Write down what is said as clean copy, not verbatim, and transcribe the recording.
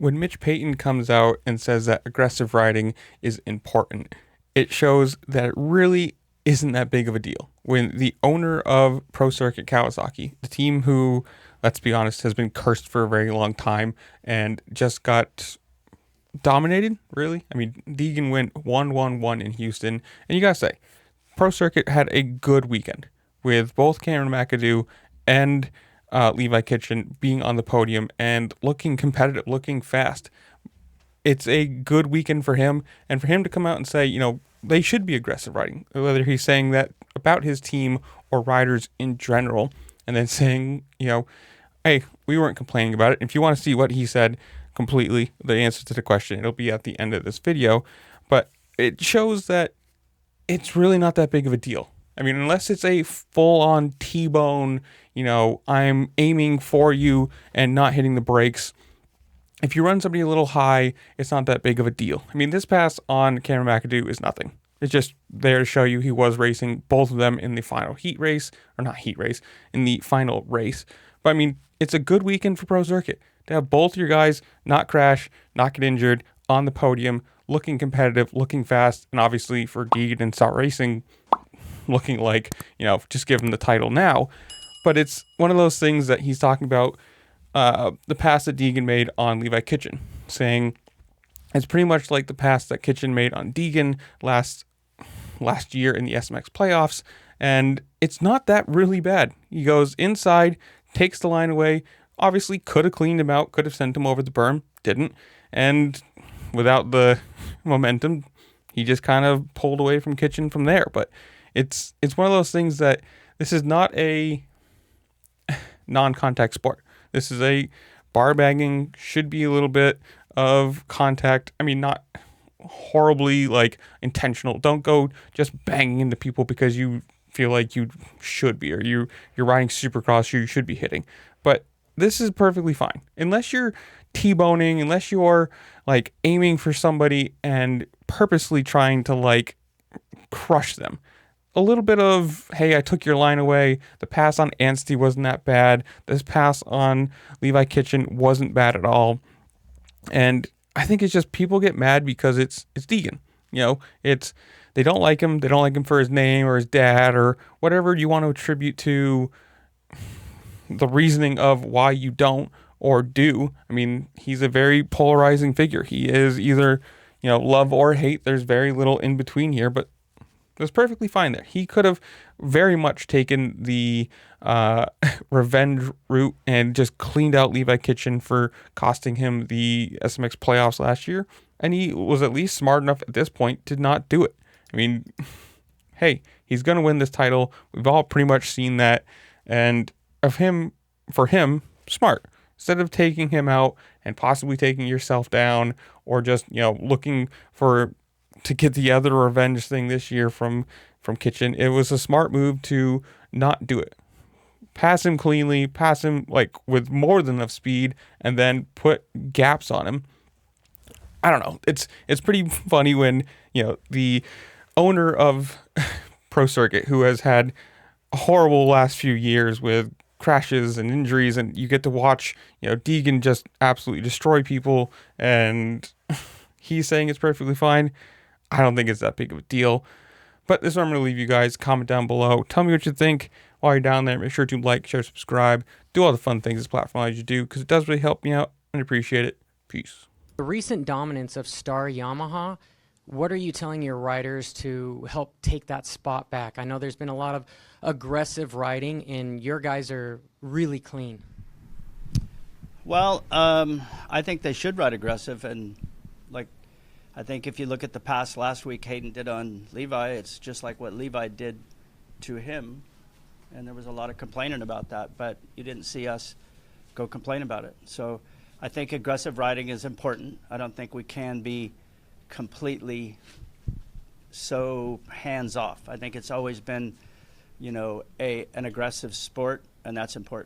when Mitch Payton comes out and says that aggressive riding is important, it shows that it really isn't that big of a deal. When the owner of Pro Circuit Kawasaki, the team who, let's be honest, has been cursed for a very long time and just got dominated, really. I mean, Deegan went 1-1-1 in Houston, and you gotta say, Pro Circuit had a good weekend with both Cameron McAdoo and Levi Kitchen being on the podium and looking competitive, looking fast. It's a good weekend for him, and for him to come out and say, they should be aggressive riding, whether he's saying that about his team or riders in general, and then saying, hey, we weren't complaining about it. If you want to see what he said completely, the answer to the question, it'll be at the end of this video, but it shows that it's really not that big of a deal. I mean, unless it's a full-on T-bone, I'm aiming for you and not hitting the brakes. If you run somebody a little high, it's not that big of a deal. I mean, this pass on Cameron McAdoo is nothing. It's just there to show you he was racing both of them in the final in the final race. But I mean, it's a good weekend for Pro Circuit to have both your guys not crash, not get injured, on the podium, looking competitive, looking fast, and obviously for Deegan and Star Racing, looking like, just give him the title now. But it's one of those things that he's talking about, the pass that Deegan made on Levi Kitchen, saying it's pretty much like the pass that Kitchen made on Deegan last year in the SMX playoffs, and it's not that really bad. He goes inside, takes the line away, obviously could have cleaned him out, could have sent him over the berm, didn't, and without the momentum, he just kind of pulled away from Kitchen from there. But it's one of those things that this is not a non-contact sport. This is a bar bagging, should be a little bit of contact. I mean, not horribly intentional. Don't go just banging into people because you feel like you should be, or you're riding supercross, you should be hitting. But this is perfectly fine. Unless you're T-boning, unless you're aiming for somebody and purposely trying to crush them. A little bit of, hey, I took your line away. The pass on Anstey wasn't that bad. This pass on Levi Kitchen wasn't bad at all. And I think it's just people get mad because it's Deegan. They don't like him. They don't like him for his name or his dad or whatever you want to attribute to the reasoning of why you don't or do. I mean, he's a very polarizing figure. He is either, love or hate. There's very little in between here, but it was perfectly fine there. He could have very much taken the revenge route and just cleaned out Levi Kitchen for costing him the SMX playoffs last year. And he was at least smart enough at this point to not do it. I mean, hey, he's going to win this title. We've all pretty much seen that. And for him, smart. Instead of taking him out and possibly taking yourself down or just, looking to get the other revenge thing this year from Kitchen, it was a smart move to not do it. Pass him cleanly, pass him with more than enough speed, and then put gaps on him. I don't know. It's pretty funny when, the owner of Pro Circuit, who has had a horrible last few years with crashes and injuries, and you get to watch, Deegan just absolutely destroy people, and he's saying it's perfectly fine. I don't think it's that big of a deal. But this is where I'm going to leave you guys. Comment down below. Tell me what you think while you're down there. Make sure to like, share, subscribe. Do all the fun things this platform allows you to do, because it does really help me out and appreciate it. Peace. The recent dominance of Star Yamaha, what are you telling your riders to help take that spot back? I know there's been a lot of aggressive riding, and your guys are really clean. Well, I think they should ride aggressive, and I think if you look at the pass last week Hayden did on Levi, it's just like what Levi did to him, and there was a lot of complaining about that, but you didn't see us go complain about it. So I think aggressive riding is important. I don't think we can be completely so hands off. I think it's always been, an aggressive sport, and that's important.